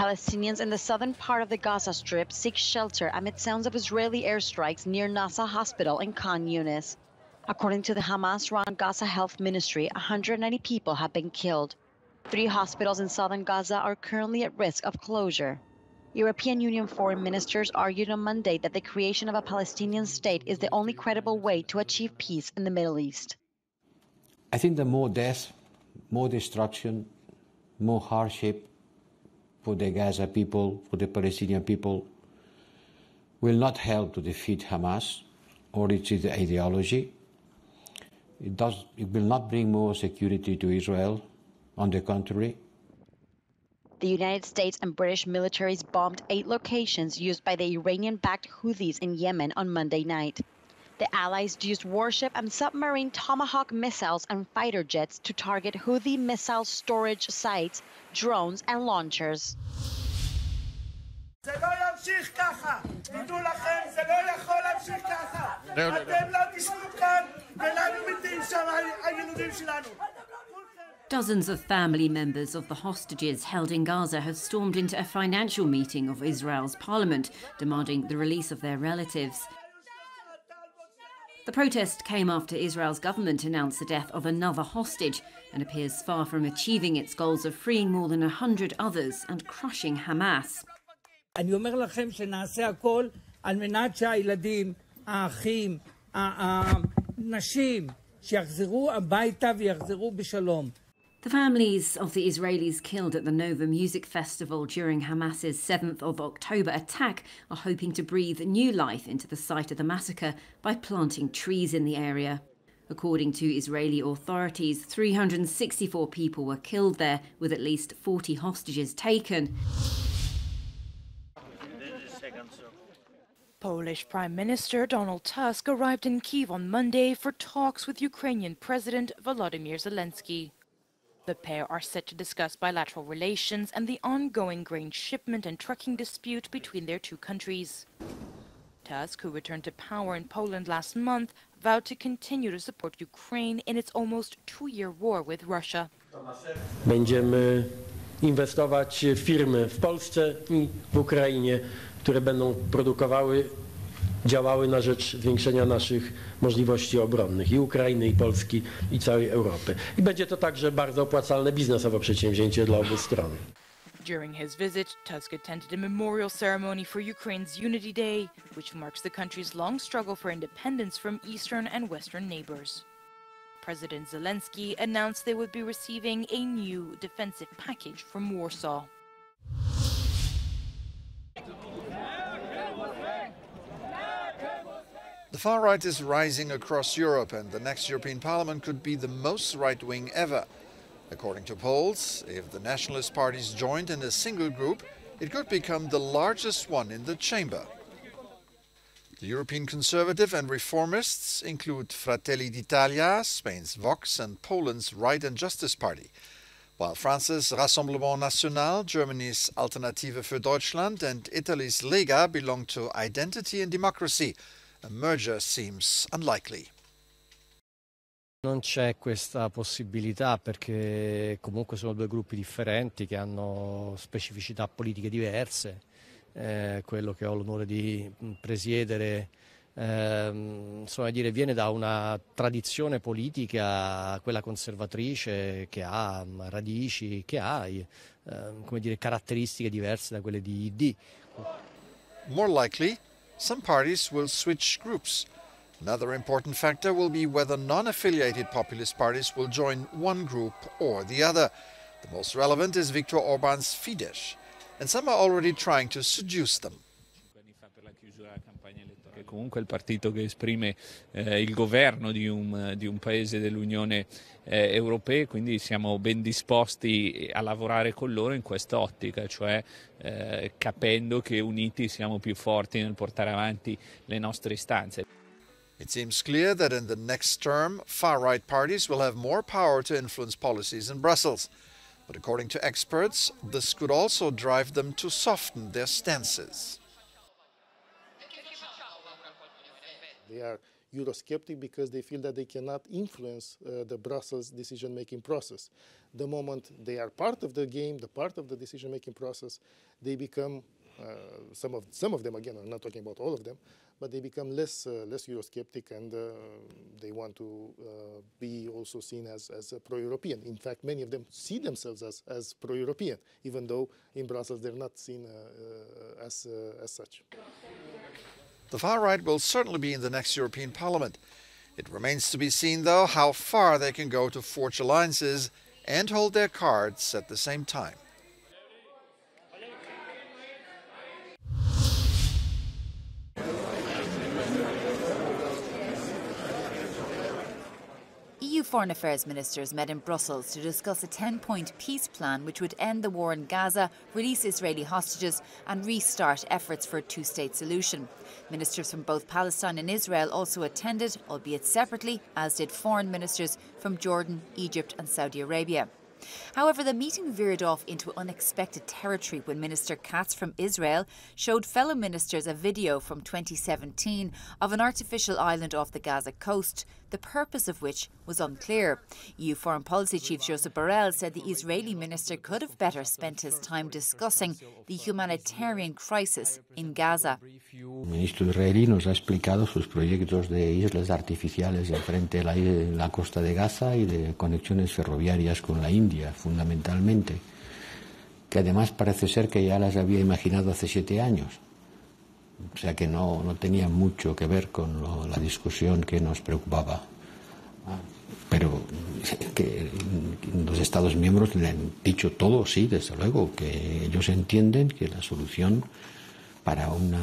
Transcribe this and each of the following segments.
Palestinians in the southern part of the Gaza Strip seek shelter amid sounds of Israeli airstrikes near Nasser Hospital in Khan Yunis. According to the Hamas-run Gaza Health Ministry, 190 people have been killed. 3 hospitals in southern Gaza are currently at risk of closure. European Union foreign ministers argued on Monday that the creation of a Palestinian state is the only credible way to achieve peace in the Middle East. I think the more death, more destruction, more hardship for the Gaza people, for the Palestinian people, will not help to defeat Hamas or its ideology. It will not bring more security to Israel. On the contrary. The United States and British militaries bombed 8 locations used by the Iranian-backed Houthis in Yemen on Monday night. The Allies used warship and submarine Tomahawk missiles and fighter jets to target Houthi missile storage sites, drones, and launchers. Dozens of family members of the hostages held in Gaza have stormed into a financial meeting of Israel's parliament, demanding the release of their relatives. The protest came after Israel's government announced the death of another hostage and appears far from achieving its goals of freeing more than 100 others and crushing Hamas. אני אומר לכם שנעשה הכל על מנת שהילדים, האחים, הנשים שיחזרו הביתה ויחזרו בשלום. The families of the Israelis killed at the Nova Music Festival during Hamas's 7th of October attack are hoping to breathe new life into the site of the massacre by planting trees in the area. According to Israeli authorities, 364 people were killed there, with at least 40 hostages taken. Polish Prime Minister Donald Tusk arrived in Kyiv on Monday for talks with Ukrainian President Volodymyr Zelensky. The pair are set to discuss bilateral relations and the ongoing grain shipment and trucking dispute between their two countries. Tusk, who returned to power in Poland last month, vowed to continue to support Ukraine in its almost 2-year war with Russia. Będziemy inwestować w firmy w Polsce i w Ukrainie, które będą produkowały, działały na rzecz zwiększenia naszych możliwości obronnych i Ukrainy, i Polski, i całej Europy. I będzie to także bardzo opłacalne biznesowo przedsięwzięcie dla obu stron. During his visit, Tusk attended a memorial ceremony for Ukraine's Unity Day, which marks the country's long struggle for independence from eastern and western neighbors. President Zelensky announced they would be receiving a new defensive package from Warsaw. The far right is rising across Europe, and the next European Parliament could be the most right-wing ever. According to polls, if the nationalist parties joined in a single group, it could become the largest one in the chamber. The European Conservative and Reformists include Fratelli d'Italia, Spain's Vox, and Poland's Right and Justice Party, while France's Rassemblement National, Germany's Alternative für Deutschland, and Italy's Lega belong to Identity and Democracy. A merger seems unlikely. Non c'è questa possibilità perché comunque sono 2 gruppi differenti che hanno specificità politiche diverse. Quello che ho l'onore di presiedere viene da una tradizione politica, quella conservatrice, che ha radici, che ha caratteristiche diverse da quelle di ID. More likely, some parties will switch groups. Another important factor will be whether non-affiliated populist parties will join one group or the other. The most relevant is Viktor Orban's Fidesz, and some are already trying to seduce them. Comunque il partito che esprime il governo di un paese dell'Unione Europea, quindi siamo ben disposti a lavorare con loro in quest'ottica, cioè capendo che uniti siamo più forti nel portare avanti le nostre istanze. It seems clear that in the next term, far-right parties will have more power to influence policies in Brussels. But according to experts, this could also drive them to soften their stances. They are Eurosceptic because they feel that they cannot influence the Brussels decision-making process. The moment they are part of the game, the part of the decision-making process, they become, some of them, again, I'm not talking about all of them, but they become less Eurosceptic, and they want to be also seen as pro-European. In fact, many of them see themselves as pro-European, even though in Brussels they're not seen as such. The far right will certainly be in the next European Parliament. It remains to be seen, though, how far they can go to forge alliances and hold their cards at the same time. EU Foreign Affairs ministers met in Brussels to discuss a 10-point peace plan which would end the war in Gaza, release Israeli hostages and restart efforts for a two-state solution. Ministers from both Palestine and Israel also attended, albeit separately, as did foreign ministers from Jordan, Egypt and Saudi Arabia. However, the meeting veered off into unexpected territory when Minister Katz from Israel showed fellow ministers a video from 2017 of an artificial island off the Gaza coast, the purpose of which was unclear. EU Foreign Policy Chief Josep Borrell said the Israeli minister could have better spent his time discussing the humanitarian crisis in Gaza. El ministro israelí nos ha explicado sus proyectos de islas artificiales enfrente de la costa de Gaza y de conexiones ferroviarias con la India, fundamentalmente, que además parece ser que ya las había imaginado hace 7 años. O sea que no tenía mucho que ver con la discusión que nos preocupaba. Pero que los Estados miembros le han dicho todo, sí, desde luego, que ellos entienden que la solución para una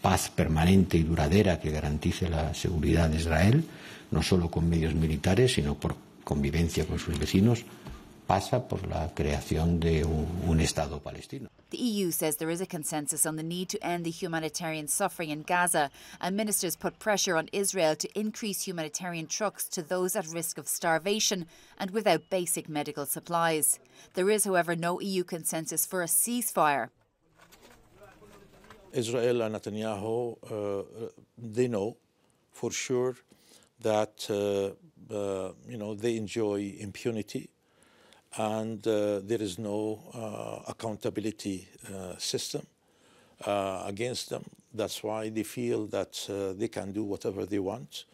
paz permanente y duradera que garantice la seguridad de Israel, no solo con medios militares, sino por convivencia con sus vecinos, pasa por la creación de un Estado palestino. The EU says there is a consensus on the need to end the humanitarian suffering in Gaza, and ministers put pressure on Israel to increase humanitarian trucks to those at risk of starvation and without basic medical supplies. There is, however, no EU consensus for a ceasefire. Israel and Netanyahu, they know for sure that they enjoy impunity, and there is no accountability system against them. That's why they feel that they can do whatever they want.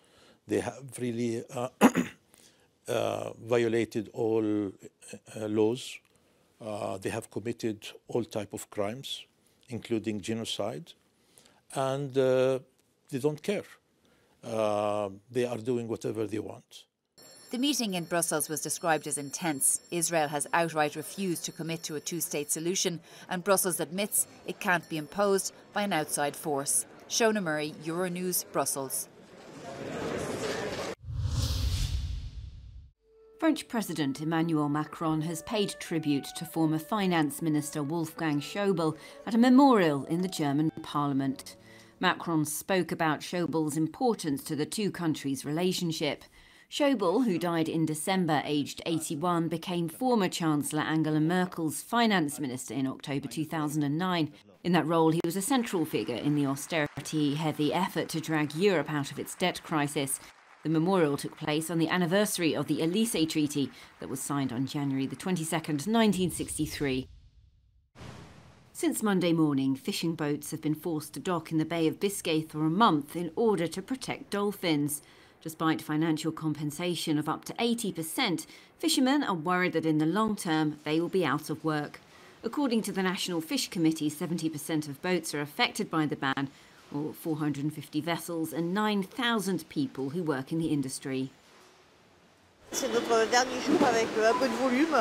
They have really violated all laws. They have committed all type of crimes, including genocide, and they don't care. They are doing whatever they want. The meeting in Brussels was described as intense. Israel has outright refused to commit to a two-state solution, and Brussels admits it can't be imposed by an outside force. Shona Murray, Euronews, Brussels. French President Emmanuel Macron has paid tribute to former Finance Minister Wolfgang Schäuble at a memorial in the German Parliament. Macron spoke about Schäuble's importance to the two countries' relationship. Schäuble, who died in December aged 81, became former Chancellor Angela Merkel's finance minister in October 2009. In that role, he was a central figure in the austerity-heavy effort to drag Europe out of its debt crisis. The memorial took place on the anniversary of the Elysée Treaty that was signed on January the 22nd, 1963. Since Monday morning, fishing boats have been forced to dock in the Bay of Bisc for a month in order to protect dolphins. Despite financial compensation of up to 80%, fishermen are worried that in the long term they will be out of work. According to the National Fish Committee, 70% of boats are affected by the ban, or 450 vessels and 9,000 people who work in the industry. C'est notre dernier jour avec un peu de volume,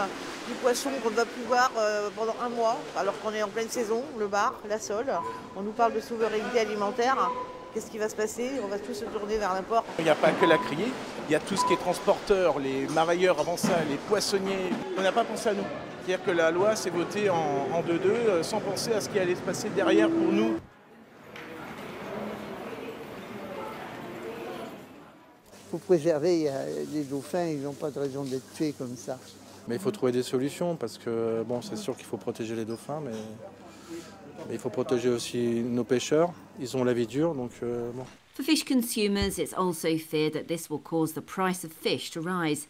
du poisson qu'on ne va plus voir pendant un mois, alors qu'on est en pleine saison, le bar, la sole. On nous parle de souveraineté alimentaire. Qu'est-ce qui va se passer? On va tous se tourner vers l'import. Il n'y a pas que la criée, il y a tout ce qui est transporteur, les marailleurs avant ça, les poissonniers. On n'a pas pensé à nous. C'est-à-dire que la loi s'est votée en 2-2 sans penser à ce qui allait se passer derrière pour nous. Pour préserver les dauphins, ils n'ont pas de raison d'être tués comme ça. Mais il faut trouver des solutions parce que bon, c'est sûr qu'il faut protéger les dauphins, mais il faut protéger aussi nos pêcheurs. Ils ont la vie dure, donc bon. For fish consumers, it's also feared that this will cause the price of fish to rise.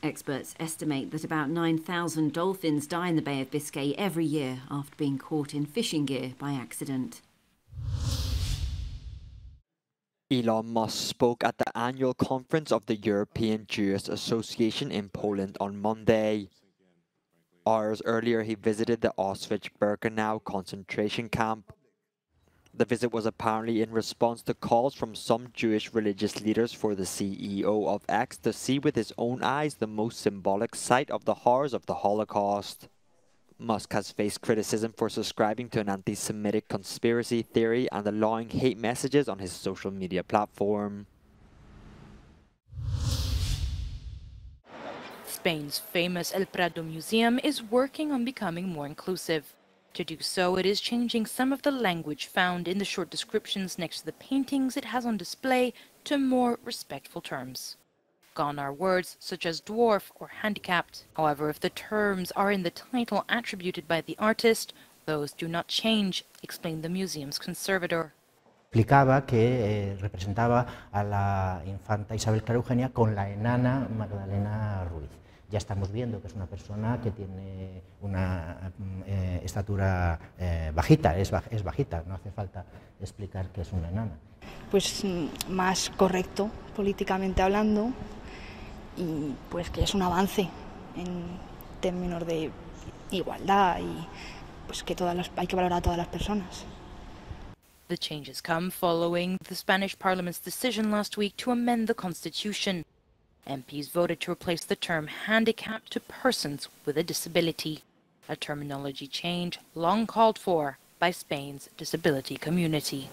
Experts estimate that about 9,000 dolphins die in the Bay of Biscay every year after being caught in fishing gear by accident. Elon Musk spoke at the annual conference of the European Jewish Association in Poland on Monday. Hours earlier, he visited the Auschwitz-Birkenau concentration camp. The visit was apparently in response to calls from some Jewish religious leaders for the CEO of X to see with his own eyes the most symbolic site of the horrors of the Holocaust. Musk has faced criticism for subscribing to an anti-Semitic conspiracy theory and allowing hate messages on his social media platform. Spain's famous El Prado Museum is working on becoming more inclusive. To do so, it is changing some of the language found in the short descriptions next to the paintings it has on display to more respectful terms. Gone are words such as dwarf or handicapped. However, if the terms are in the title attributed by the artist, those do not change, explained the museum's conservator. Explicaba que representaba a la infanta Isabel Clara Eugenia con la enana Magdalena Ruiz. Ya estamos viendo que es una persona que tiene una estatura bajita, es bajita, no hace falta explicar que es una enana. Pues más correcto políticamente hablando y pues que es un avance en términos de igualdad y pues que hay que valorar a todas las personas. The changes come following the Spanish Parliament's decision last week to amend the Constitution. MPs voted to replace the term handicap to persons with a disability, a terminology change long called for by Spain's disability community.